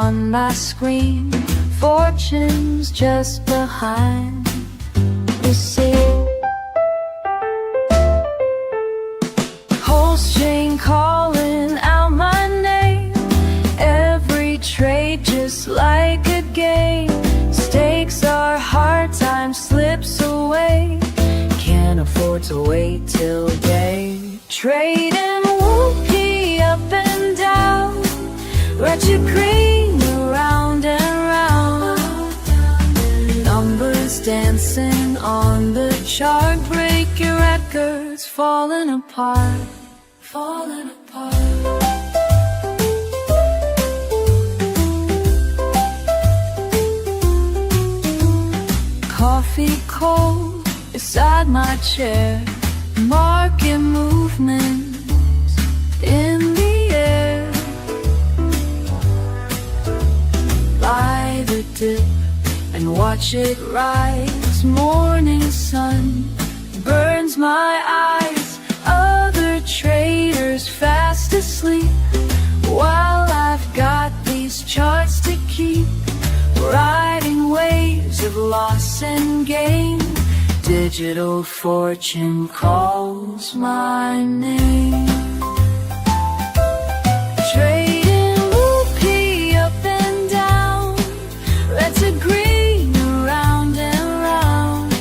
on my screen. Fortunes just behind the scene. Whole string calling out my name. Every trade just like a game. Stakes are hard, time slips away. Can't afford to wait till day. Trading whoopie up and down, red to green, around and round. Numbers dancing on the chart, break your records, falling apart, falling apart. Coffee cold beside my chair, market movements in the air. Buy the dip and watch it rise. Morning sun burns my eyes. Other traders fast asleep, while I've got these charts to keep. Riding waves of loss and gain. Digital fortune calls my name. Trading whoopie up and down, red to green, around and round.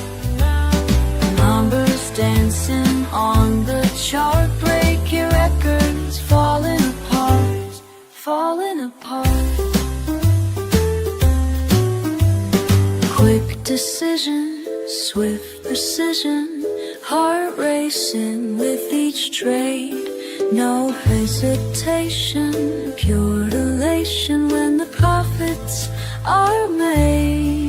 Numbers dancing on the chart, break your records, falling apart, falling apart. Quick decision, swift precision, heart racing with each trade. No hesitation, pure elation when the profits are made.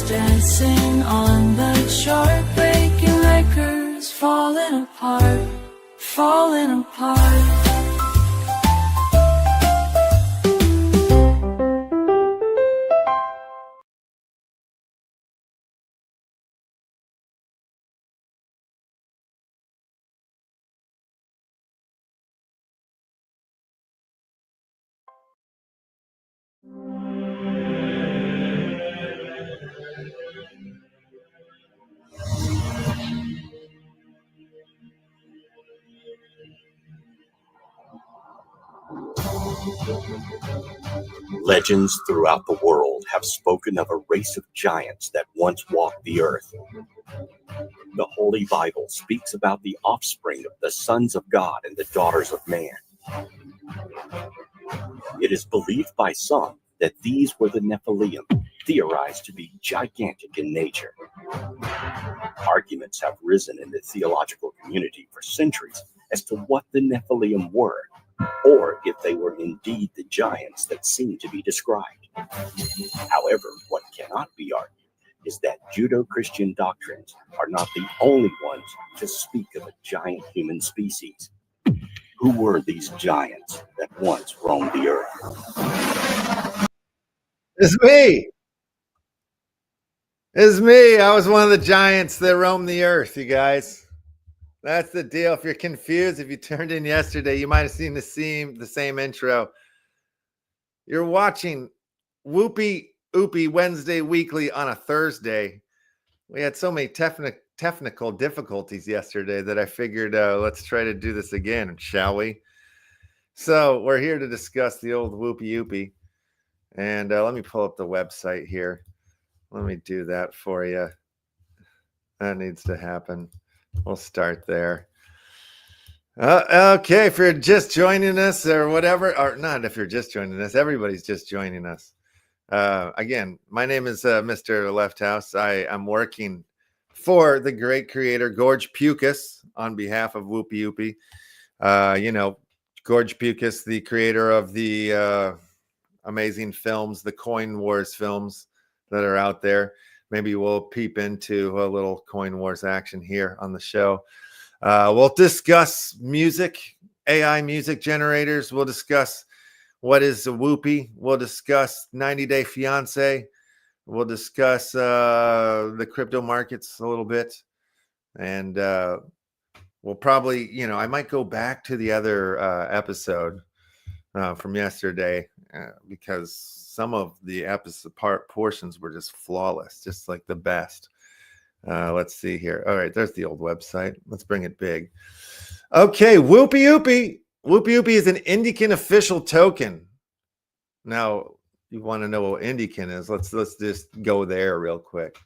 Dancing on the chart, breaking records, falling apart, falling apart. Legends throughout the world have spoken of a race of giants that once walked the earth. The Holy Bible speaks about the offspring of the sons of God and the daughters of man. It is believed by some that these were the Nephilim, theorized to be gigantic in nature. Arguments have risen in the theological community for centuries as to what the Nephilim were, or if they were indeed the giants that seem to be described. However, what cannot be argued is that Judeo-Christian doctrines are not the only ones to speak of a giant human species. Who were these giants that once roamed the earth? It's me. It's me. I was one of the giants that roamed the earth, you guys. That's the deal. If you're confused, if you turned in yesterday, you might have seen the same intro. You're watching WUPIUPI Wednesday Weekly on a Thursday. We had so many technical difficulties yesterday that I figured let's try to do this again, shall we? So we're here to discuss the old WUPIUPI. And let me pull up the website here. Let me do that for you. That needs to happen. We'll start there. Okay, if you're just joining us or whatever, or not if you're just joining us, everybody's just joining us. Again, my name is Mr. Left House. I am working for the great creator, George Pukas, on behalf of WUPIUPI. George Pukas, the creator of the amazing films, the Coin Wars films that are out there. Maybe we'll peep into a little Coin Wars action here on the show. We'll discuss music, AI music generators. We'll discuss what is a WUPI. We'll discuss 90-Day Fiance. We'll discuss the crypto markets a little bit. And we'll probably, I might go back to the other episode from yesterday because some of the episode portions were just flawless, just like the best. Let's see here. All right, there's the old website. Let's bring it big. Okay, WUPIUPI. WUPIUPI is an Indican official token. Now, you want to know what Indican is? Let's just go there real quick.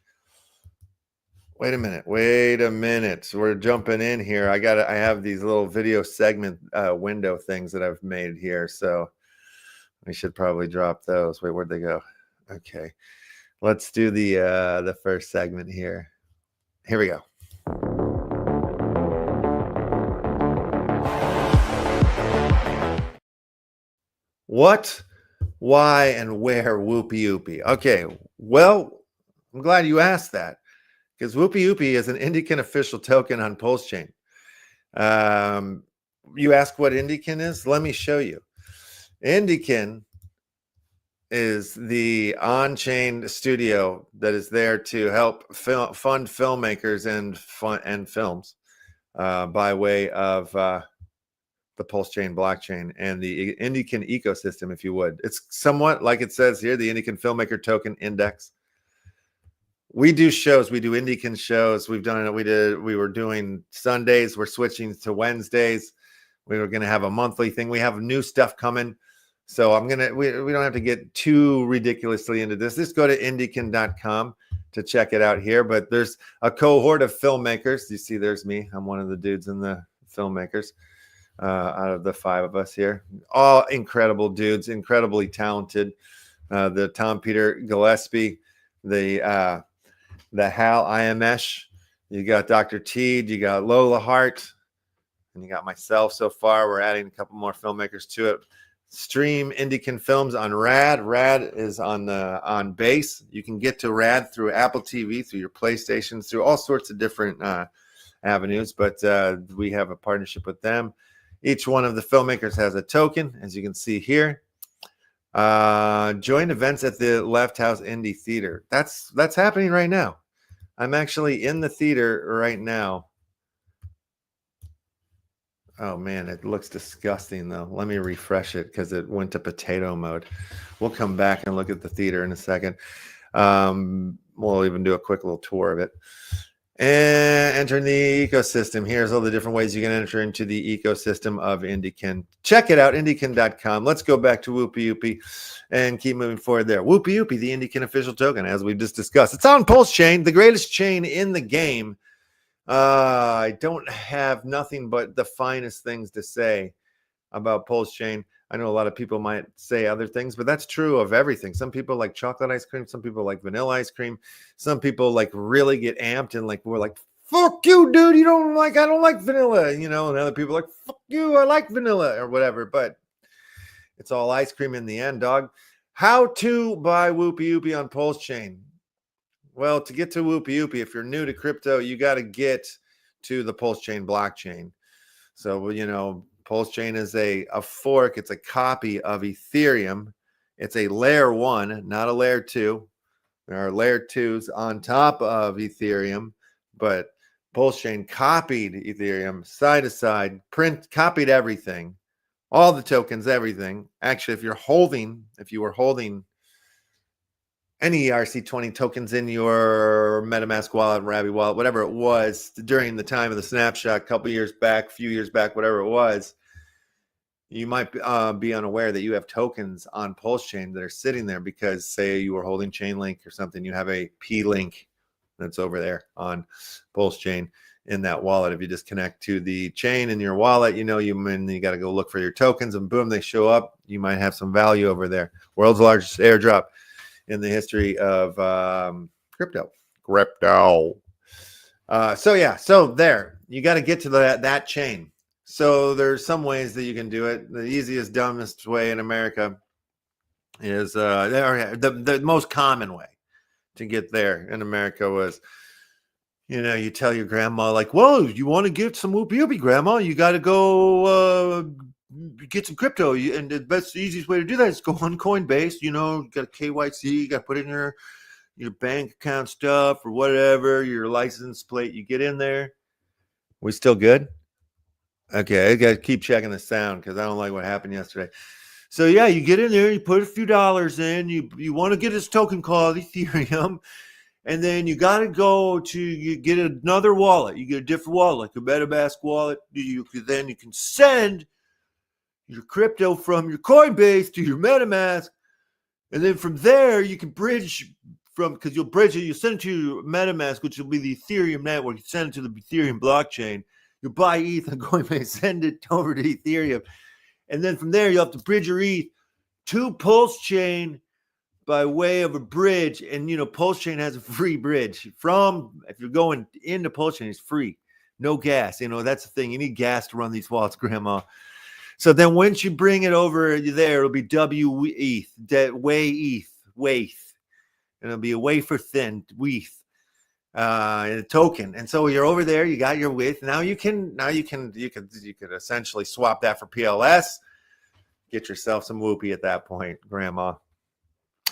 Wait a minute. We're jumping in here. I have these little video segment window things that I've made here, so we should probably drop those. Wait, where'd they go? Okay, let's do the first segment here. Here we go. What, why, and where WUPIUPI? Okay, well, I'm glad you asked that because WUPIUPI is an Indican official token on Pulse Chain. You ask what Indican is? Let me show you. Indican is the on-chain studio that is there to help fund filmmakers and films by way of the Pulse Chain blockchain and the Indican ecosystem, if you would. It's somewhat like it says here, the Indican Filmmaker Token Index. We do shows. We do Indican shows. We've done it. We were doing Sundays. We're switching to Wednesdays. We were going to have a monthly thing. We have new stuff coming. So we don't have to get too ridiculously into this. Just go to indican.com to check it out here. But there's a cohort of filmmakers. You see, there's me. I'm one of the dudes in the filmmakers out of the 5 of us here. All incredible dudes, incredibly talented. The Tom Peter Gillespie, the Hal Iamesh. You got Dr. Teed. You got Lola Hart. And you got myself so far. We're adding a couple more filmmakers to it. Stream Indican films on Rad. Rad is on base. You can get to Rad through Apple TV, through your PlayStations, through all sorts of different avenues. But we have a partnership with them. Each one of the filmmakers has a token, as you can see here. Join events at the Left House Indie Theater. That's happening right now. I'm actually in the theater right now. Oh, man, it looks disgusting, though. Let me refresh it because it went to potato mode. We'll come back and look at the theater in a second. We'll even do a quick little tour of it. And entering the ecosystem. Here's all the different ways you can enter into the ecosystem of Indican. Check it out, indican.com. Let's go back to WUPIUPI and keep moving forward there. WUPIUPI, the Indican official token, as we've just discussed. It's on Pulse Chain, the greatest chain in the game. I don't have nothing but the finest things to say about Pulse Chain. I know a lot of people might say other things, but that's true of everything. Some people like chocolate ice cream. Some people like vanilla ice cream. Some people like really get amped and like, we're like, fuck you, dude. I don't like vanilla, and other people are like, fuck you, I like vanilla or whatever. But it's all ice cream in the end, dog. How to buy WUPIUPI on Pulse Chain. Well, to get to WUPIUPI, if you're new to crypto, you got to get to the Pulse Chain blockchain. So, Pulse Chain is a fork. It's a copy of Ethereum. It's a layer 1, not a layer 2. There are layer 2s on top of Ethereum, but Pulse Chain copied Ethereum side to side, copied everything, all the tokens, everything. Actually, if you were holding any ERC20 tokens in your MetaMask wallet, Rabby wallet, whatever it was during the time of the snapshot, a few years back, whatever it was, you might be unaware that you have tokens on Pulse Chain that are sitting there because, say, you were holding Chainlink or something, you have a P-Link that's over there on Pulse Chain in that wallet. If you just connect to the chain in your wallet, you got to go look for your tokens, and boom, they show up. You might have some value over there. World's largest airdrop in the history of crypto. So there, you got to get to that chain. So there's some ways that you can do it. The easiest, dumbest way in America is the most common way to get there in America was, you tell your grandma, like, whoa, you want to get some whoopie, grandma? You got to go get some crypto. And the easiest way to do that is go on Coinbase. You got a KYC, you got to put in your bank account stuff or whatever, your license plate. You get in there. We still good? Okay, I got to keep checking the sound because I don't like what happened yesterday. So yeah, you get in there, you put a few dollars in, you want to get this token called Ethereum, and then you got to go to you get another wallet. You get a different wallet, like a MetaMask wallet. You can send your crypto from your Coinbase to your MetaMask, and then from there you can bridge because you'll bridge it. You send it to your MetaMask, which will be the Ethereum network. You send it to the Ethereum blockchain. You buy ETH on Coinbase, send it over to Ethereum. And then from there, you have to bridge your ETH to Pulse Chain by way of a bridge. And, Pulse Chain has a free bridge. If you're going into Pulse Chain, it's free. No gas. That's the thing. You need gas to run these wallets, Grandma. So then once you bring it over there, it'll be WETH, WETH. And it'll be a wafer thin WETH. Token, and so you're over there. You got your WETH. Now you could essentially swap that for PLS. Get yourself some whoopie at that point, Grandma.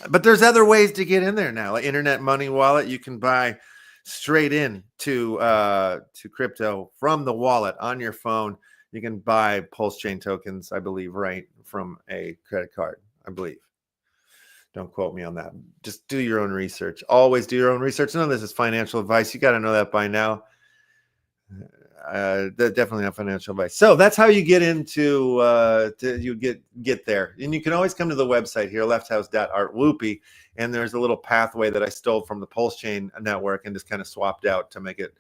But there's other ways to get in there now, like Internet Money Wallet. You can buy straight in to crypto from the wallet on your phone. You can buy Pulse Chain tokens, I believe, right from a credit card. I believe. Don't quote me on that. Just do your own research. Always do your own research. None of this is financial advice. You got to know that by now. Definitely not financial advice. So that's how you get into get there. And you can always come to the website here, lefthouse.art and there's a little pathway that I stole from the Pulse Chain network and just kind of swapped out to make it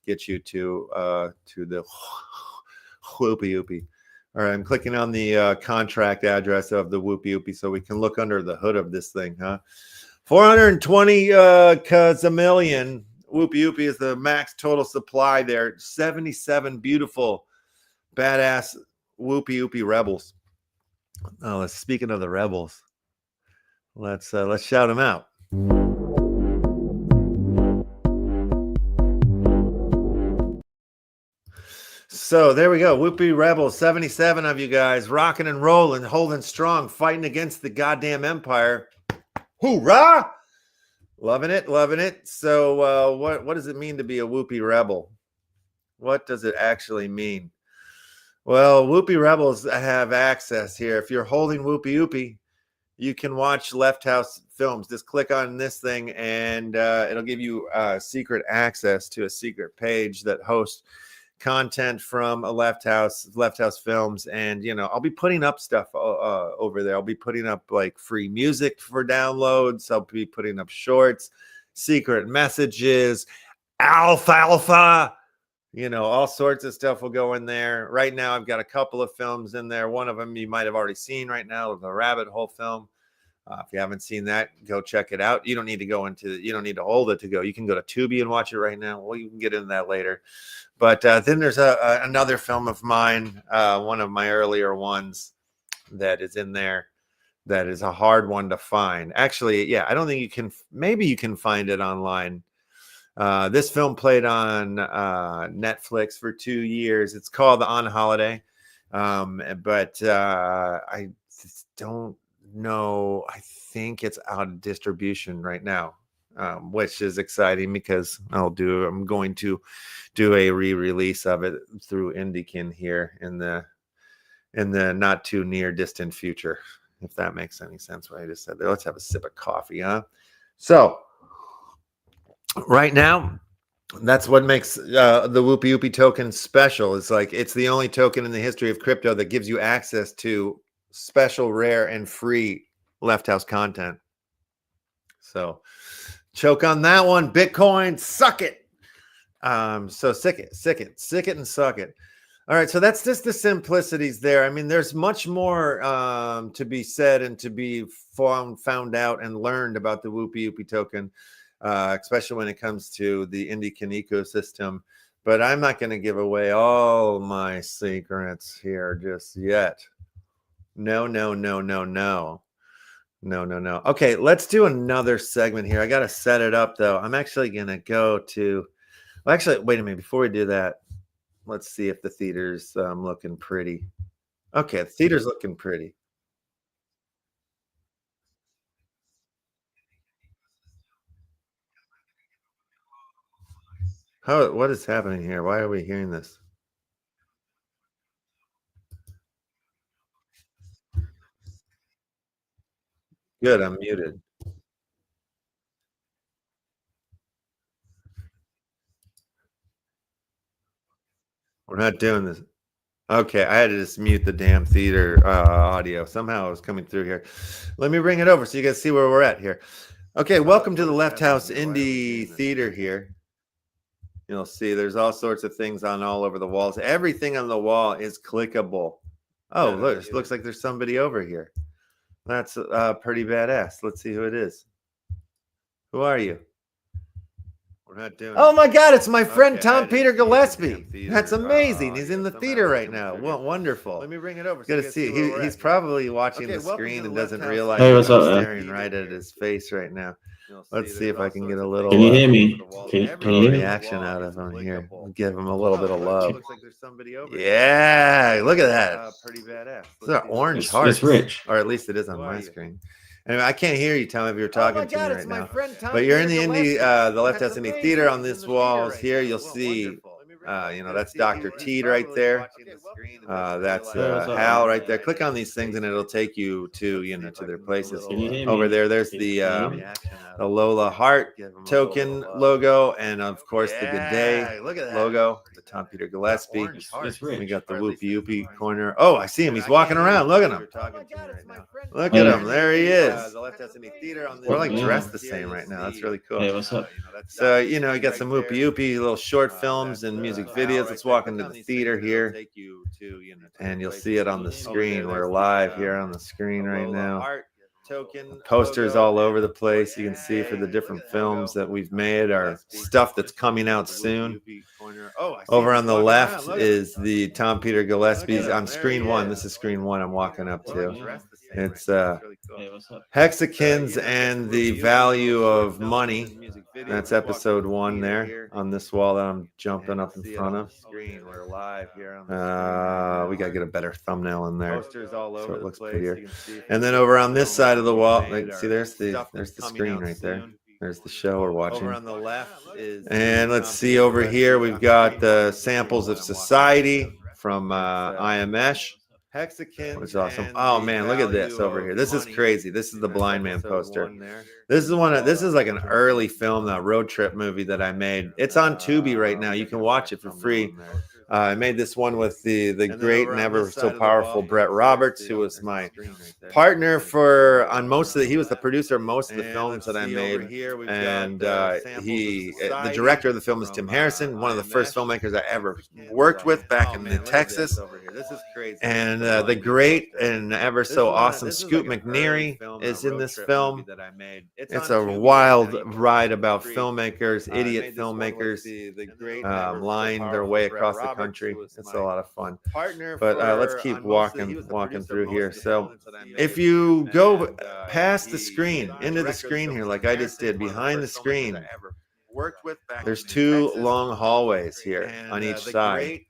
get you to the WUPIUPI. All right, I'm clicking on the contract address of the WUPIUPI so we can look under the hood of this thing, huh? 420 million. WUPIUPI is the max total supply there. 77 beautiful, badass WUPIUPI rebels. Oh, speaking of the rebels, let's shout them out. So there we go. Whoopie Rebels, 77 of you guys rocking and rolling, holding strong, fighting against the goddamn empire. Hoorah! Loving it. So what does it mean to be a Whoopie Rebel? What does it actually mean? Well, Whoopie Rebels have access here. If you're holding WUPIUPI, you can watch Left House films. Just click on this thing and it'll give you secret access to a secret page that hosts content from a Left House films. And I'll be putting up stuff over there. I'll be putting up like free music for downloads. I'll be putting up shorts, secret messages, alfalfa, all sorts of stuff will go in there. Right now I've got a couple of films in there. One of them you might have already seen right now, the rabbit hole film. If you haven't seen that, go check it out. You don't need to hold it to go. You can go to Tubi and watch it right now. Well, you can get into that later. But then there's another film of mine, one of my earlier ones that is in there that is a hard one to find. Actually, yeah, I don't think you can. Maybe you can find it online. This film played on Netflix for 2 years. It's called On Holiday. But I just don't know. I think it's out of distribution right now, which is exciting because I'm going to do a re-release of it through Indiekin here in the not too near distant future, if that makes any sense what I just said there. Let's have a sip of coffee, huh? So right now, that's what makes the WUPIUPI token special. It's like it's the only token in the history of crypto that gives you access to special, rare, and free Left House content. So choke on that one. Bitcoin, suck it. So sick it and suck it. All right, so that's just the simplicities there. I mean, there's much more to be said and to be found out and learned about the WUPIUPI token, especially when it comes to the Indiekin ecosystem. But I'm not going to give away all my secrets here just yet. No. Okay, let's do another segment here. I got to set it up, though. I'm actually going to go to... Well, actually, wait a minute. Before we do that, let's see if the theater's looking pretty. Okay, the theater's looking pretty. What is happening here? Why are we hearing this? Good, I'm muted. We're not doing this. Okay, I had to just mute the damn theater audio. Somehow it was coming through here. Let me bring it over so you guys see where we're at here. Okay, welcome to the Left House Indie Theater here. You'll see there's all sorts of things on all over the walls. Everything on the wall is clickable. Oh, look, it looks like there's somebody over here. That's pretty badass. Let's see who it is. Who are you? We're not doing. Oh my God! It's my friend Tom Peter Gillespie. That's amazing. He's in the theater right now. Well, wonderful. Let me bring it over. Good to see. He's probably watching the screen and doesn't realize I'm staring right at his face right now. Let's see if I can get a little. Can you hear me? Can you hear me? Reaction out of him here. Give him a little bit of love. Looks like there's somebody over. Yeah, look at that. Pretty badass. It's an orange heart. It's rich. Or at least it is on my screen. Anyway, I can't hear you, Tom, if you're talking to me right now. But you're in the the Left House Indie Theater. On this walls here, you'll see, that's Dr. Teed right there. That's Hal right there. Click on these things and it'll take you to, to their places. Over there, there's the Lola Heart token logo, and of course the Good Day logo, the Tom Peter Gillespie. We got the WUPIUPI corner. Oh, I see him. He's walking around. Look at him. Look at him. There he is. We're like dressed the same right now. That's really cool. Hey, what's up? So, you got some WUPIUPI little short films and music videos. Let's walk into the theater here. And you'll see it on the screen. We're live here on the screen right now. Posters all over the place. You can see for the different films that we've made, our stuff that's coming out soon. Over on the left is the Tom Peter Gillespie's on screen one. This is screen one I'm walking up to. It's Hexagons and the Value of Money. That's episode 1 there on this wall that I'm jumping up in front of. We gotta get a better thumbnail in there so it looks prettier. And then over on this side of the wall, see, there's the screen right there. There's the show we're watching. Over on the left is, and let's see over here, we've got the Samples of Society from IMS. Hexagons, which is awesome. Oh man, look at this over here. This is crazy. This is the Blind Man poster. This is like an early film, that road trip movie that I made. It's on Tubi right now. You can watch it for free. I made this one with the great and ever so powerful Brett Roberts, who was my partner he was the producer of most of the films that I made. And the director of the film is Tim Harrison, one of the first filmmakers I ever worked with back in Texas. And the great and ever so awesome Scoot McNairy is in this film. It's a wild ride about filmmakers, idiot filmmakers, lying their way across the country. It's a lot of fun. But let's keep walking through here. So if you go past the screen, into the screen here, like I just did, behind the screen, there's 2 long hallways here on each side,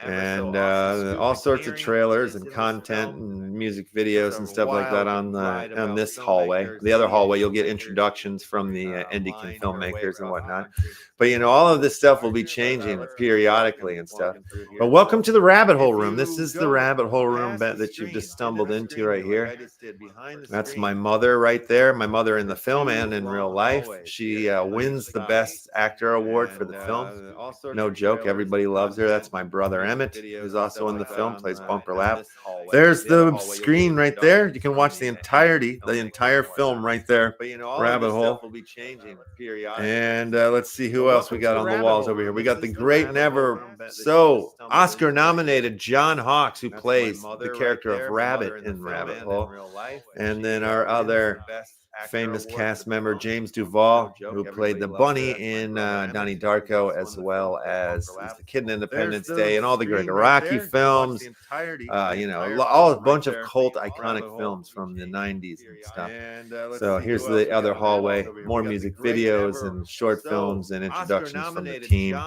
and all sorts of trailers and content and music videos and stuff like that on this hallway. The other hallway, you'll get introductions from the indie filmmakers and whatnot. But all of this stuff will be changing periodically and stuff. But welcome to the Rabbit Hole Room. This is the Rabbit Hole Room that you've just stumbled into right here. That's my mother right there. My mother in the film and in real life. She wins the Best Actor Award for the film. No joke. Everybody loves her. That's my brother Emmett, who's also in the film, plays Bumper Lap. There's the screen right there. You can watch the entire film right there. Rabbit Hole. And let's see who else we got on the walls over here. We got the great and ever so Oscar nominated John Hawkes, who plays the character of Rabbit in Rabbit Hole. And then our other famous cast member James Duvall, who played the bunny in Donnie Darko, as well as the kid in Independence Day and all the great Rocky films. You know, all a bunch of cult iconic films from the 90s and stuff. So here's the other hallway, more music videos and short films and introductions from the team.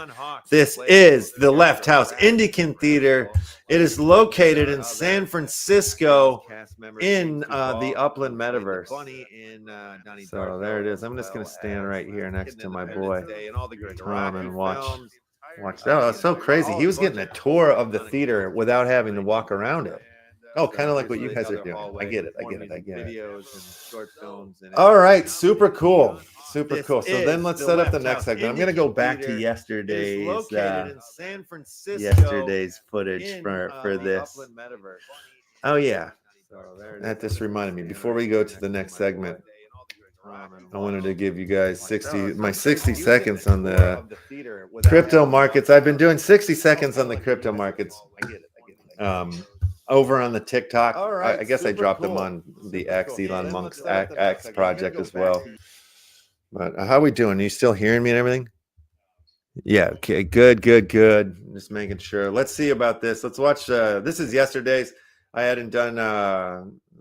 This is the Left House Indican Theater. It is located in San Francisco in the Upland Metaverse. So there it is. I'm just going to stand right here next to my boy Tom and watch that. Oh, it's so crazy. He was getting a tour of the theater without having to walk around it. Oh, kind of like what you guys are doing. I get it. All right, super cool. Super cool. So then let's set up the next segment. I'm going to go back to yesterday's footage for this. Oh yeah. That just reminded me, before we go to the next segment, I wanted to give you guys 60 seconds on the crypto markets. I've been doing 60 seconds on the crypto markets over on the TikTok. I guess I dropped them on the Elon Musk's X project as well. But how are we doing? Are you still hearing me and everything? Yeah. Okay. Good. Just making sure. Let's see about this. Let's watch. This is yesterday's. I hadn't done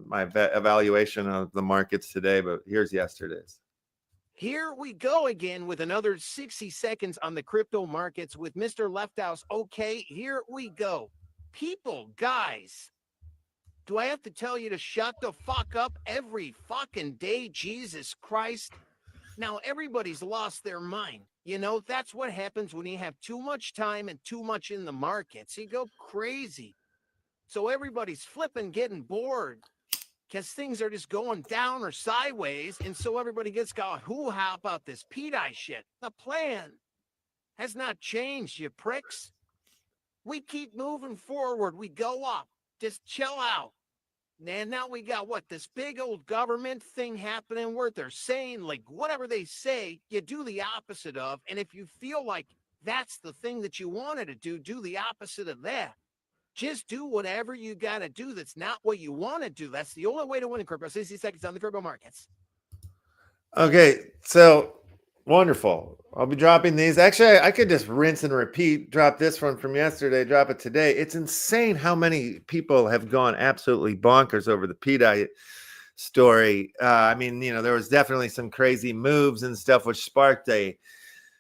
my evaluation of the markets today, but here's yesterday's. Here we go again with another 60 seconds on the crypto markets with Mr. Lefthouse. Okay, here we go. People, guys, do I have to tell you to shut the fuck up every fucking day? Jesus Christ. Now, everybody's lost their mind. You know, that's what happens when you have too much time and too much in the markets. You go crazy. So everybody's flipping, getting bored because things are just going down or sideways. And so everybody gets got hoo-ha about this PDI shit. The plan has not changed, you pricks. We keep moving forward. We go up. Just chill out. And now we got what, this big old government thing happening where they're saying, like, whatever they say, you do the opposite of. And if you feel like that's the thing that you wanted to do the opposite of that. Just do whatever you got to do that's not what you want to do. That's the only way to win in crypto. 60 seconds on the crypto markets. Okay, so wonderful. I'll be dropping these. Actually, I could just rinse and repeat. Drop this one from yesterday, drop it today. It's insane how many people have gone absolutely bonkers over the PDI story. I mean, you know, there was definitely some crazy moves and stuff, which sparked a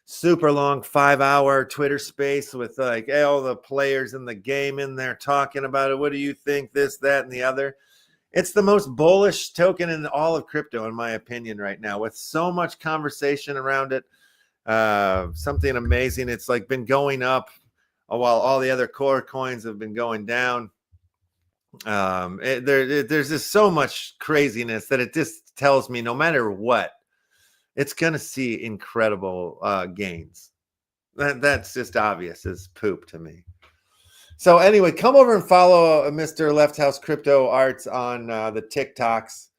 super long 5-hour Twitter space with like all the players in the game in there talking about it. What do you think? This, that, and the other. It's the most bullish token in all of crypto, in my opinion, right now, with so much conversation around it. Something amazing. It's like been going up while all the other core coins have been going down. There's just so much craziness that it just tells me no matter what, it's going to see incredible gains. That's just obvious as poop to me. So anyway, come over and follow Mr. Left House Crypto Arts on the TikToks.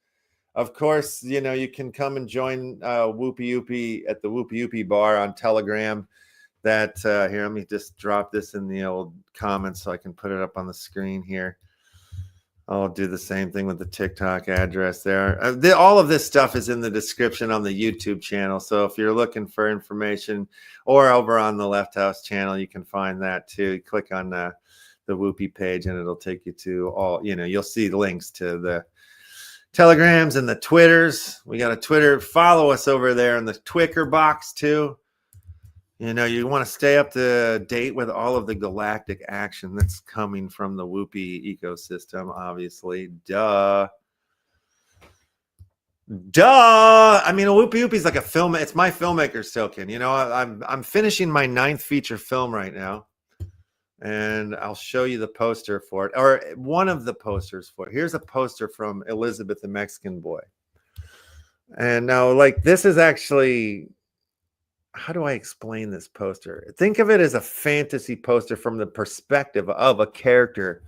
Of course, you know, you can come and join WUPIUPI at the WUPIUPI bar on Telegram. That here, let me just drop this in the old comments so I can put it up on the screen here. I'll do the same thing with the TikTok address there. All of this stuff is in the description on the YouTube channel. So if you're looking for information or over on the Left House channel, you can find that too. Click on the WUPI page and it'll take you to all, you know, you'll see links to the Telegrams and the Twitters. We got a Twitter. Follow us over there in the Twitter box too. You know, you want to stay up to date with all of the galactic action that's coming from the WUPI ecosystem, obviously. Duh. I mean, WUPIUPI is like a film. It's my filmmaker's token. You know, I'm finishing my 9th feature film right now, and I'll show you the poster for it, or one of the posters for it. Here's a poster from Elizabeth the Mexican Boy. And now, like, this is actually... How do I explain this poster? Think of it as a fantasy poster from the perspective of a character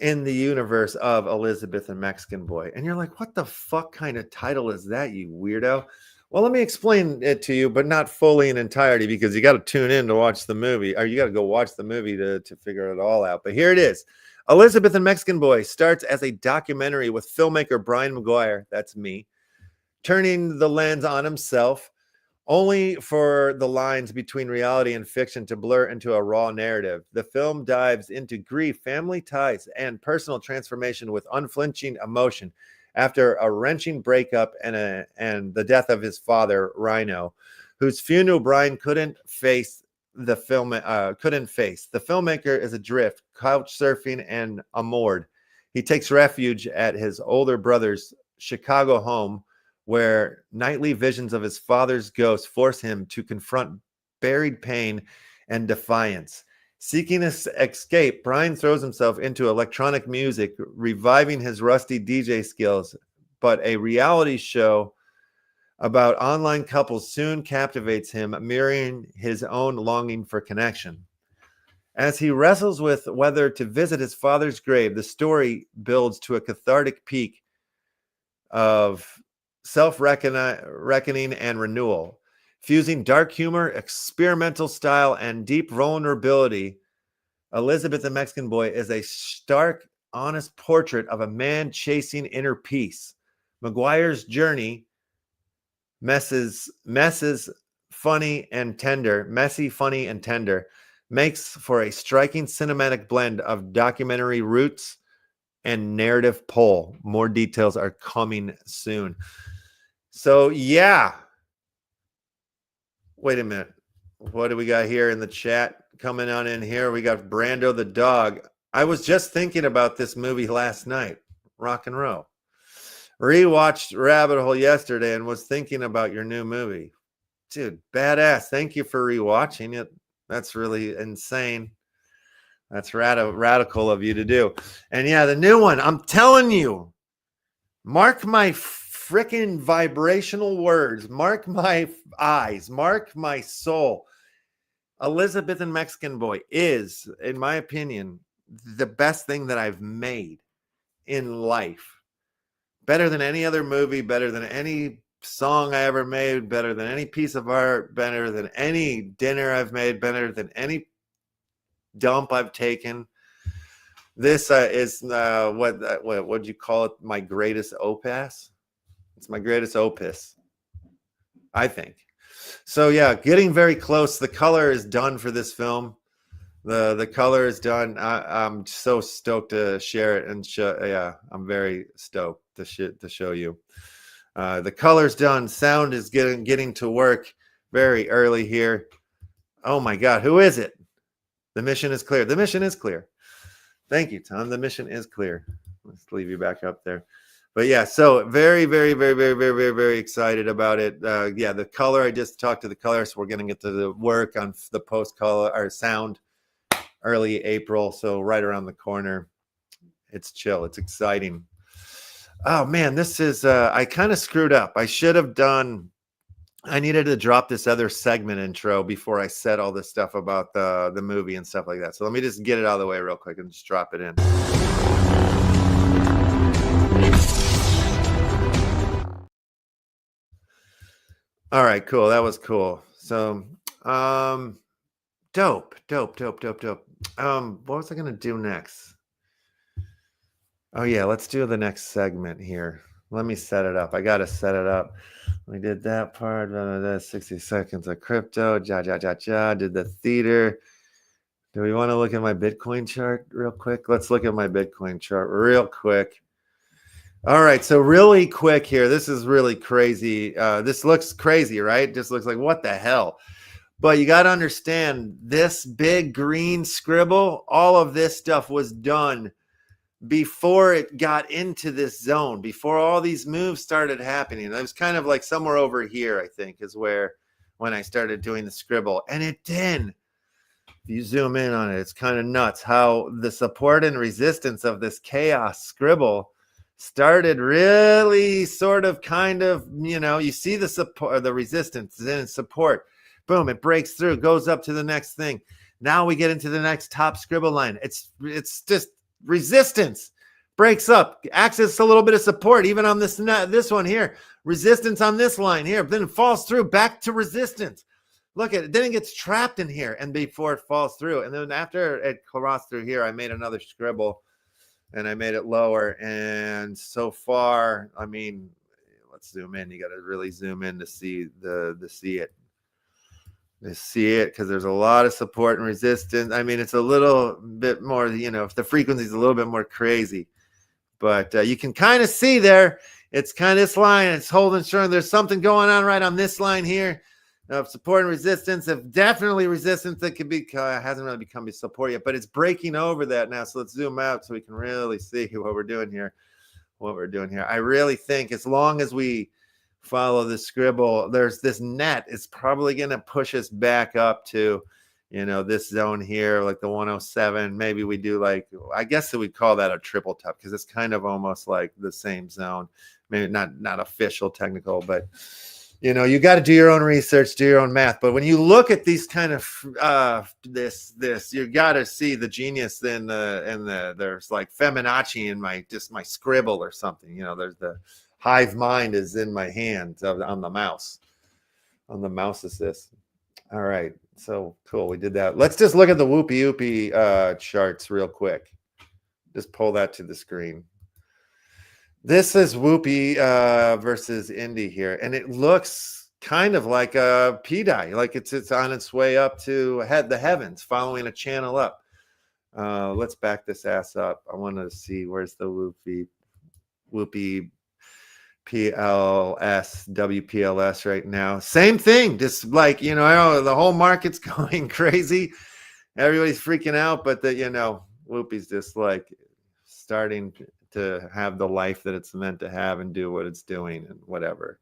in the universe of Elizabeth and Mexican Boy. And you're like, what the fuck kind of title is that, you weirdo? Well, let me explain it to you, but not fully in entirety, because you got to tune in to watch the movie, or you got to go watch the movie to figure it all out. But here it is. Elizabeth and Mexican Boy starts as a documentary with filmmaker Brian McGuire, that's me, turning the lens on himself, only for the lines between reality and fiction to blur into a raw narrative. The film dives into grief, family ties, and personal transformation with unflinching emotion after a wrenching breakup and the death of his father, Rhino, whose funeral Brian couldn't face. The filmmaker is adrift, couch surfing and amored. He takes refuge at his older brother's Chicago home, where nightly visions of his father's ghost force him to confront buried pain and defiance. Seeking escape, Brian throws himself into electronic music, reviving his rusty DJ skills, but a reality show about online couples soon captivates him, mirroring his own longing for connection. As he wrestles with whether to visit his father's grave, the story builds to a cathartic peak of self-reckoning and renewal. Fusing dark humor, experimental style, and deep vulnerability, Elizabeth the Mexican Boy is a stark, honest portrait of a man chasing inner peace. McGuire's journey, messy, funny, and tender, makes for a striking cinematic blend of documentary roots and narrative pull. More details are coming soon. So, yeah. Wait a minute. What do we got here in the chat? Coming on in here, we got Brando the dog. I was just thinking about this movie last night, Rock and Roll. Rewatched Rabbit Hole yesterday and was thinking about your new movie. Dude, badass. Thank you for rewatching it. That's really insane. That's radical of you to do. And yeah, the new one, I'm telling you, mark my freaking vibrational words, mark my eyes, mark my soul. Elizabeth and Mexican Boy is, in my opinion, the best thing that I've made in life. Better than any other movie, better than any song I ever made, better than any piece of art, better than any dinner I've made, better than any dump I've taken. This is what'd you call it? My greatest opus. It's my greatest opus, I think. So yeah, getting very close. The color is done for this film. The color is done. I'm so stoked to share it and show. Yeah, I'm very stoked to show you. The color's done. Sound is getting to work very early here. Oh my God, who is it? The mission is clear. The mission is clear. Thank you, Tom. The mission is clear. Let's leave you back up there. But yeah, so very, very, very, very, very, very, very excited about it. Yeah, the color, I just talked to the color, so we're going to get to the work on the post-color or sound early April, so right around the corner. It's chill. It's exciting. Oh, man, this is, I kind of screwed up. I needed to drop this other segment intro before I said all this stuff about the movie and stuff like that. So let me just get it out of the way real quick and just drop it in. All right, cool. That was cool. So, dope. What was I going to do next? Oh, yeah, let's do the next segment here. Let me set it up. I got to set it up. We did that part. 60 seconds of crypto. Did the theater. Do we want to look at my Bitcoin chart real quick? Let's look at my Bitcoin chart real quick. All right, so really quick here. This is really crazy. This looks crazy, right? Just looks like, what the hell? But you got to understand, this big green scribble, all of this stuff was done before it got into this zone, before all these moves started happening. It was kind of like somewhere over here, I think, is when I started doing the scribble. And it did. If you zoom in on it, it's kind of nuts how the support and resistance of this chaos scribble started really sort of kind of, you see the support, the resistance, then support. Boom, it breaks through, goes up to the next thing. Now we get into the next top scribble line. It's just resistance, breaks up, acts as a little bit of support, even on this one here. Resistance on this line here, then it falls through, back to resistance. Look at it, then it gets trapped in here, and before it falls through. And then after it crossed through here, I made another scribble and I made it lower. And so far, I mean, let's zoom in. You got to really zoom in to see it. To see it, because there's a lot of support and resistance. I mean, it's a little bit more, if the frequency is a little bit more crazy, but you can kind of see there. It's kind of this line. It's holding strong. There's something going on right on this line here of support and resistance. Of definitely resistance that could be hasn't really become support yet, but it's breaking over that now. So let's zoom out so we can really see what we're doing here. I really think as long as we follow the scribble, there's this net. It's probably going to push us back up to, this zone here, like the 107. Maybe we do I guess that we'd call that a triple top because it's kind of almost like the same zone. Maybe not official technical, but you got to do your own research, do your own math. But when you look at these kind of this, you got to see the genius in there's like Fibonacci in my scribble or something. There's the hive mind is in my hand on the mouse. On the mouse assist. All right. So cool. We did that. Let's just look at the WUPIUPI charts real quick. Just pull that to the screen. This is WUPI versus Indy here. And it looks kind of like a P-die. Like it's on its way up to the heavens, following a channel up. Let's back this ass up. I want to see where's the WUPI WPLS right now. Same thing, just like the whole market's going crazy, everybody's freaking out, but WUPI's just like starting to have the life that it's meant to have and do what it's doing and whatever.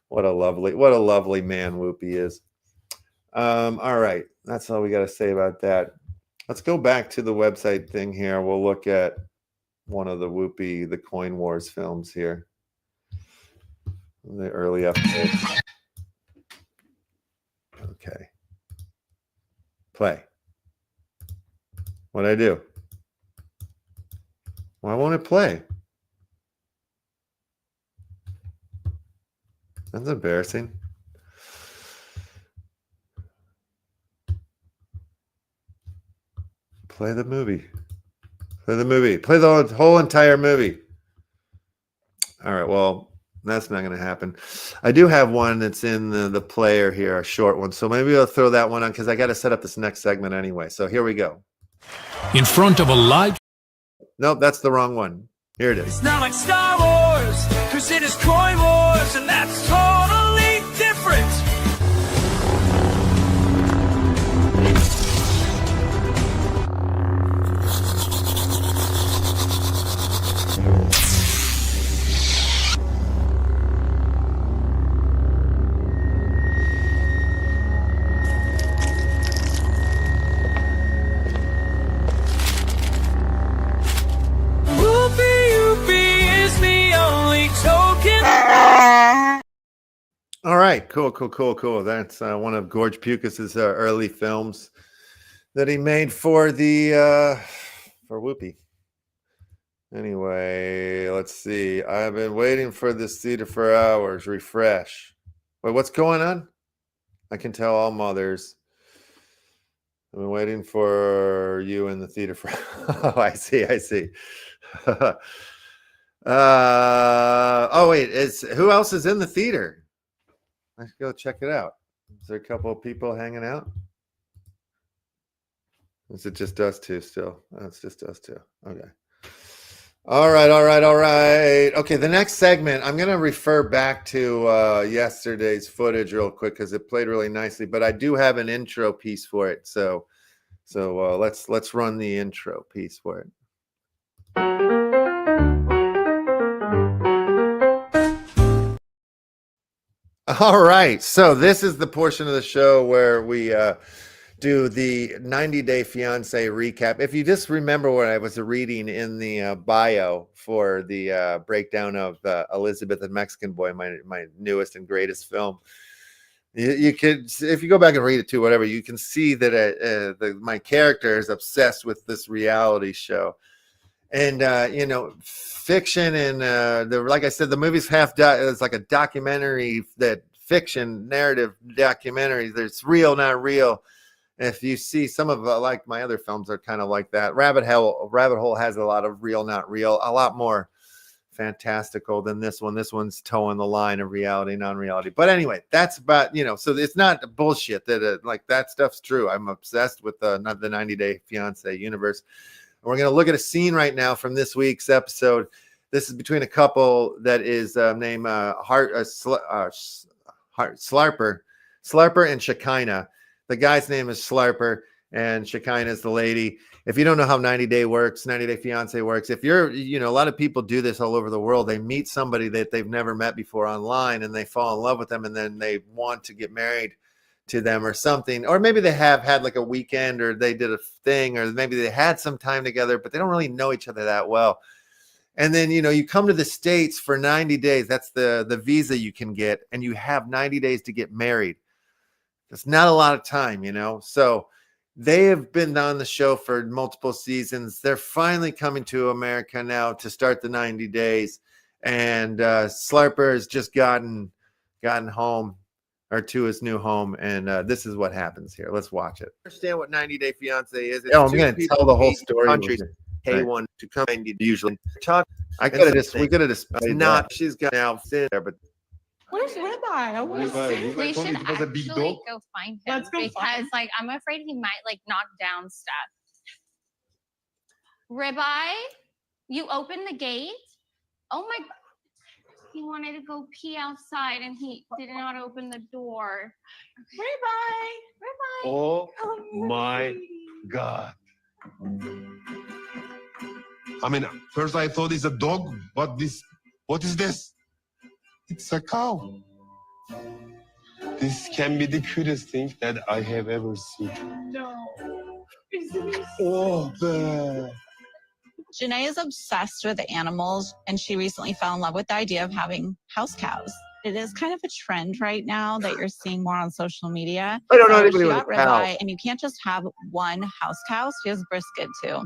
What a lovely man WUPI is. All right, that's all we got to say about that. Let's go back to the website thing here. We'll look at one of the WUPI, the Coin Wars films here. The early updates. Okay. Play. What'd I do? Why won't it play? That's embarrassing. Play the movie. Play the movie. Play the whole entire movie. All right, well, that's not going to happen. I do have one that's in the player here, a short one. So maybe I'll throw that one on because I got to set up this next segment anyway. So here we go. In front of a live. Nope, that's the wrong one. Here it is. It's not like Star Wars, cause it is Coin Wars, and that's totally different. All right, cool. That's one of George Pukas's early films that he made for the for WUPI. Anyway, let's see. I've been waiting for this theater for hours. Refresh. Wait, what's going on? I can tell all mothers. I've been waiting for you in the theater for. Oh, I see. Oh wait, who else is in the theater? Let's go check it out. Is there a couple of people hanging out? Is it just us two still? Oh, it's just us two. Okay. All right. Okay, the next segment, I'm going to refer back to yesterday's footage real quick because it played really nicely, but I do have an intro piece for it. So let's run the intro piece for it. All right, so this is the portion of the show where we do the 90-day fiance recap. If you just remember what I was reading in the bio for the breakdown of Elizabeth and Mexican Boy, my newest and greatest film, you could, if you go back and read it too, whatever, you can see that my character is obsessed with this reality show. And fiction and like I said, the movie's it's like a documentary, that fiction narrative documentary. There's real, not real. If you see some of like my other films are kind of like that. Rabbit Hole has a lot of real, not real, a lot more fantastical than this one. This one's towing the line of reality, non-reality. But anyway, that's about, so it's not bullshit that like that stuff's true. I'm obsessed with the 90 Day Fiance universe. And we're going to look at a scene right now from this week's episode. This is between a couple that is named Slarper and Shekinah. The guy's name is Slarper and Shekinah is the lady. If you don't know how 90 Day Fiance works, if you're, a lot of people do this all over the world. They meet somebody that they've never met before online and they fall in love with them and then they want to get married to them or something. Or maybe they have had like a weekend or they did a thing or maybe they had some time together, but they don't really know each other that well. And then, you come to the States for 90 days. That's the visa you can get. And you have 90 days to get married. It's not a lot of time, So they have been on the show for multiple seasons. They're finally coming to America now to start the 90 days. And Slarper has just gotten home or to his new home. And this is what happens here. Let's watch it. Understand what 90 Day Fiance is. I'm going to tell the whole story. K1 to come and usually talk. We could have just not. She's got now in there, but where's Ribeye? We should actually go find him. Let's go because I'm afraid he might knock down stuff. Ribeye, you open the gate? Oh my! He wanted to go pee outside and he did not open the door. Ribeye. Oh my God. I mean, first I thought it's a dog, but what is this? It's a cow. This can be the cutest thing that I have ever seen. No. Oh, man. Janae is obsessed with animals, and she recently fell in love with the idea of having house cows. It is kind of a trend right now that you're seeing more on social media. I don't know So anybody she with got a cow. ribeye, and you can't just have one house cow. She has brisket too.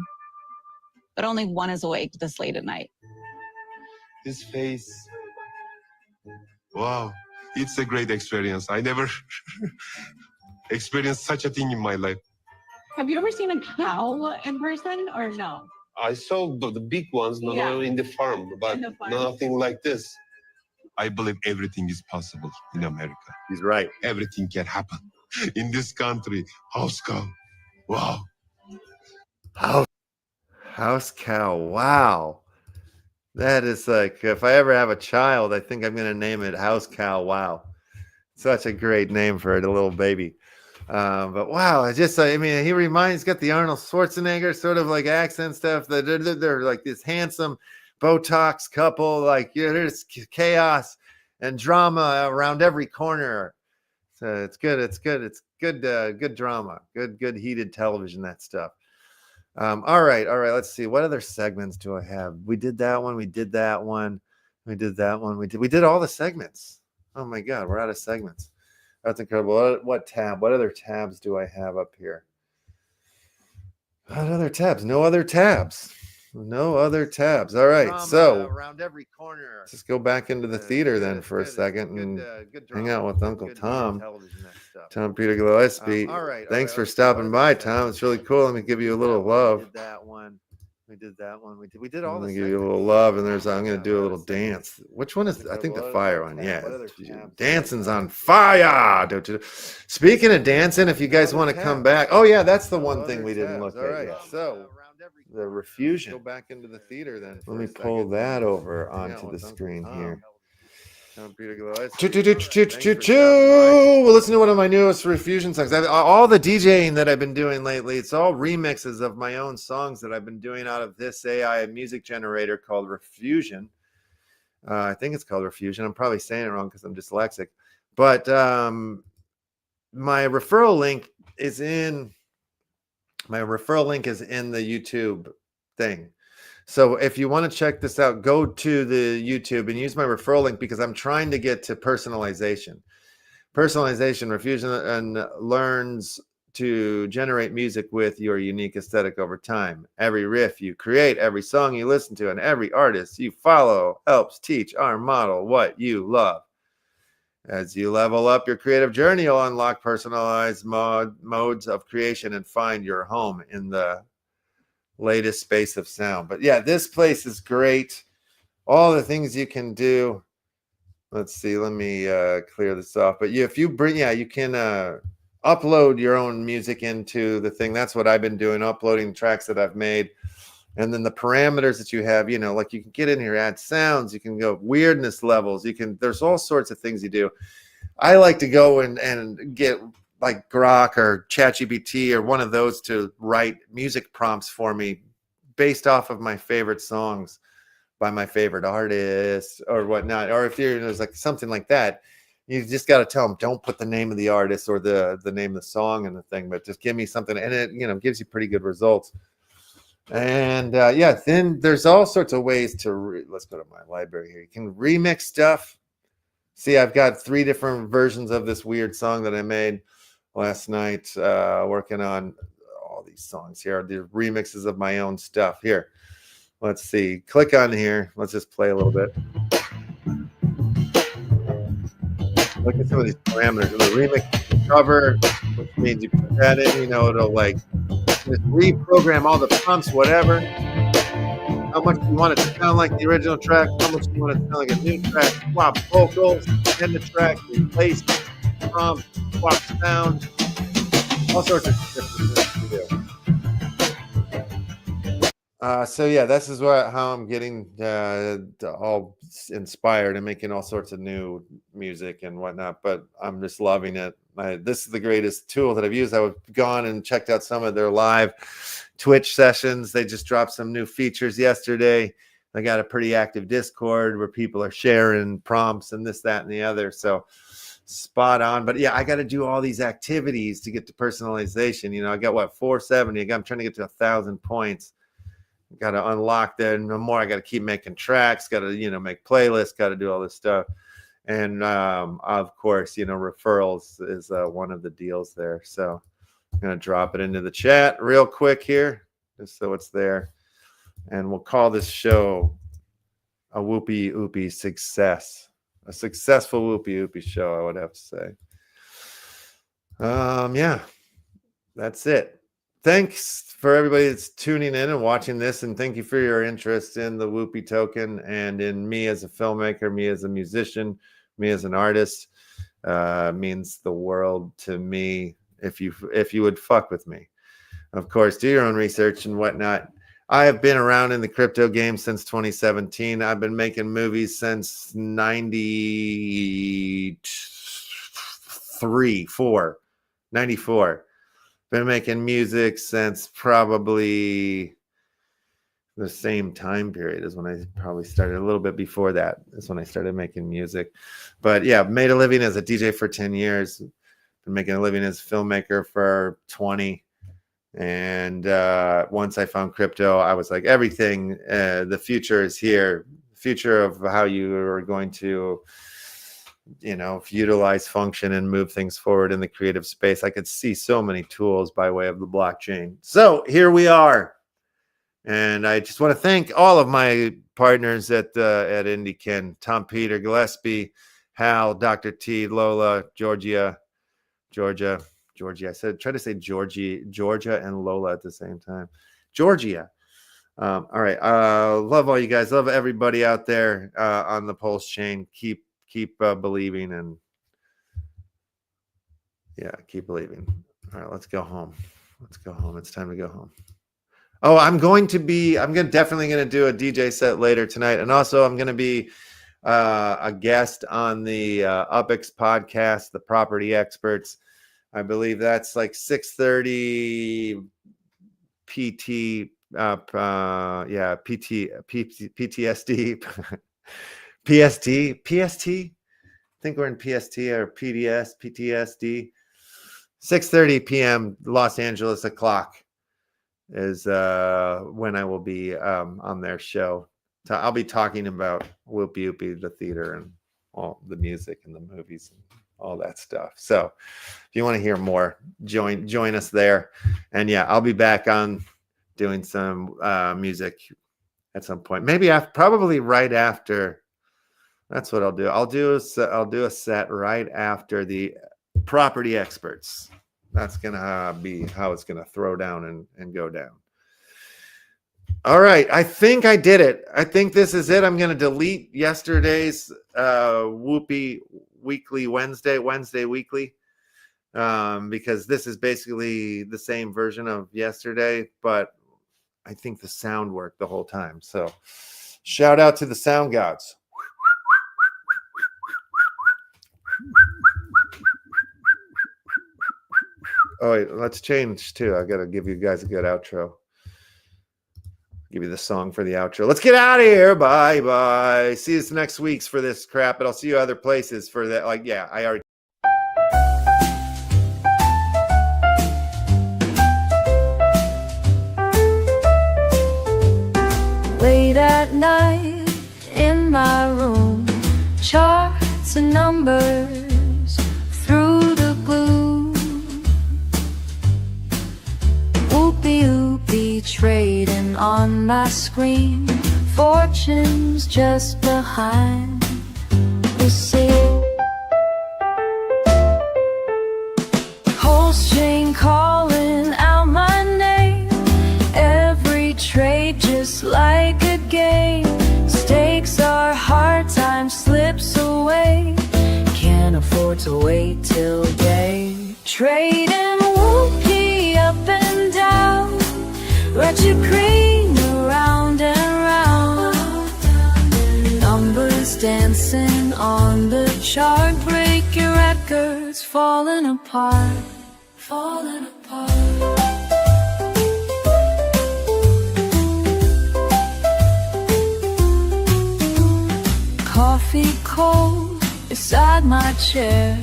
But only one is awake this late at night. This face. Wow. It's a great experience. I never experienced such a thing in my life. Have you ever seen a cow in person or no? I saw the big ones in the farm, but nothing like this. I believe everything is possible in America. He's right. Everything can happen in this country. House cow. Wow. House cow. Wow. That is like, if I ever have a child, I think I'm going to name it House Cow. Wow. Such a great name for a little baby. But wow, he's got the Arnold Schwarzenegger sort of like accent stuff. They're like this handsome Botox couple. Like, there's chaos and drama around every corner. So it's good. It's good drama. Good heated television, that stuff. All right. Let's see. What other segments do I have? We did that one. We did that one. We did all the segments. Oh my God, we're out of segments. That's incredible. What tab? What other tabs do I have up here? What other tabs? No other tabs. All right. So around every corner. Let's just go back into the theater then for a second and hang out with Uncle Tom. Tom Peter Gillespie. Thanks for stopping by, Tom. It's really cool. Let me give you a little love. We did that one. We did all this. Give you a little love, and I'm going to do a little dance. Which one is? I think the fire one. Yeah, dancing's on fire. Speaking of dancing, if you guys want to come back, oh yeah, that's the one thing we didn't look at yet. So the Refusion. Go back into the theater then. Let me pull that over onto the screen here. We'll listen to one of my newest Refusion songs. All the DJing that I've been doing lately, it's all remixes of my own songs that I've been doing out of this AI music generator called Refusion. I think it's called Refusion. I'm probably saying it wrong because I'm dyslexic. But my referral link is in the YouTube thing. So if you want to check this out, go to the YouTube and use my referral link because I'm trying to get to personalization. Refusion and learns to generate music with your unique aesthetic over time. Every riff you create, every song you listen to, and every artist you follow helps teach our model what you love. As you level up your creative journey, you'll unlock personalized modes of creation and find your home in the latest space of sound. But yeah, this place is great. All the things you can do. Let's see. Let me clear this off. But if you bring, you can upload your own music into the thing. That's what I've been doing, uploading tracks that I've made. And then the parameters that you have, like you can get in here, add sounds, you can go weirdness levels, there's all sorts of things you do. I like to go and get like Grok or ChatGPT or one of those to write music prompts for me based off of my favorite songs by my favorite artists or whatnot. Or if there's like something like that, you just got to tell them, don't put the name of the artist or the name of the song in the thing, but just give me something. And it, gives you pretty good results. And then there's all sorts of ways to let's go to my library here. You can remix stuff. See, I've got 3 different versions of this weird song that I made last night, working on all these songs here, the remixes of my own stuff. Here, let's see. Click on here. Let's just play a little bit. Look at some of these parameters. The remix cover, which means you put that in, it'll like just reprogram all the prompts, whatever. How much you want it to sound like the original track, how much you want it to sound like a new track, swap vocals, end the track, replace prompt, swap sound, all sorts of different things to do. This is how I'm getting all inspired and making all sorts of new music and whatnot, but I'm just loving it. This is the greatest tool that I've used. I've gone and checked out some of their live Twitch sessions. They just dropped some new features yesterday. I got a pretty active Discord where people are sharing prompts and this, that, and the other. So spot on. But I got to do all these activities to get to personalization. I got 470. I'm trying to get to 1,000 points. Got to unlock that. No more. I got to keep making tracks. Got to, make playlists. Got to do all this stuff. And of course, referrals is one of the deals there. So I'm going to drop it into the chat real quick here, just so it's there. And we'll call this show a WUPIUPI success. A successful WUPIUPI show, I would have to say. That's it. Thanks for everybody that's tuning in and watching this. And thank you for your interest in the WUPI token and in me as a filmmaker, me as a musician, me as an artist. Means the world to me if you would fuck with me. Of course, do your own research and whatnot. I have been around in the crypto game since 2017. I've been making movies since 94. Been making music since probably the same time period as when I probably started. A little bit before that is when I started making music. But made a living as a DJ for 10 years. Been making a living as a filmmaker for 20. And once I found crypto, I was like, everything, the future is here. The future of how you are going to, utilize function and move things forward in the creative space. I could see so many tools by way of the blockchain. So here we are. And I just want to thank all of my partners at IndieKen, Tom Peter, Gillespie, Hal, Dr. T, Lola, Georgia. I try to say Georgia and Lola at the same time. Georgia. All right. Love all you guys. Love everybody out there on the pulse chain. Keep believing and keep believing. All right, let's go home. It's time to go home. Oh, I'm definitely going to do a DJ set later tonight. And also I'm going to be a guest on the UPX podcast, The Property Experts. I believe that's like 6:30 PT, PTSD, PST. I think we're in PST or PTSD. 6:30 p.m. Los Angeles o'clock is when I will be on their show. I'll be talking about WUPIUPI, the theater, and all the music and the movies and all that stuff. So if you want to hear more, join us there. And I'll be back on doing some music at some point. Maybe probably right after That's what I'll do. I'll do a set right after the property experts. That's gonna be how it's gonna throw down and go down. All right, I think I did it. I think this is it. I'm gonna delete yesterday's WUPIUPI Weekly Wednesday Weekly, because this is basically the same version of yesterday, but I think the sound worked the whole time. So shout out to the sound gods. Oh, wait, let's change too. I got to give you guys a good outro. Give you the song for the outro. Let's get out of here. Bye bye. See you next week's for this crap, but I'll see you other places for that. Like, yeah, I already. Late at night in my room, charts and numbers through the gloom. WUPIUPI trading on my screen, fortunes just behind the scene. Whole string calling out my name, every trade just like a game. Stakes are hard, time slips away, can't afford to wait till day. Trading WUPIUPI up and down, retrograde around and round. Numbers dancing on the chart, break your records, falling apart, falling apart. Coffee cold beside my chair,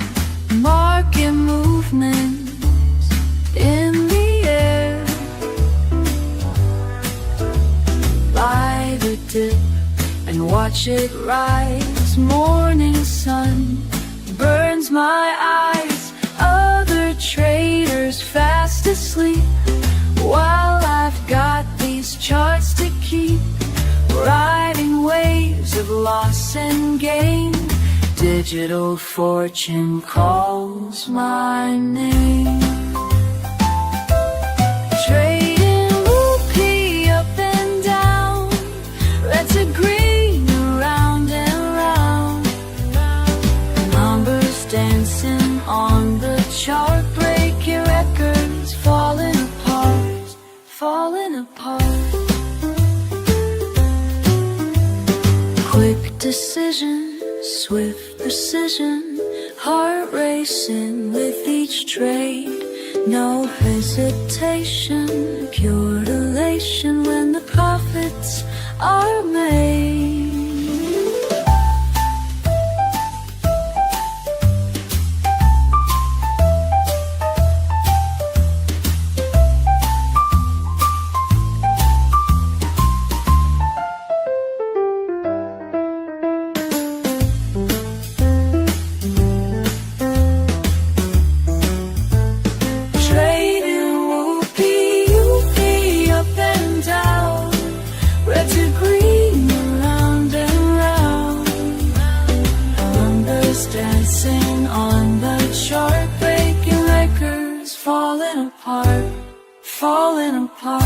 market movements in the air. Buy the dip and watch it rise, morning sun burns my eyes. Other traders fast asleep, while I've got these charts to keep, riding waves of loss and gain. Digital fortune calls my name. Trading WUPIUPI up and down, red to green, around and round. Numbers dancing on the chart, break your records, falling apart, falling apart. Quick decision, swift precision, heart racing with each trade. No hesitation, pure elation when the profits are made. Dancing on the chart, breaking records, falling apart, falling apart.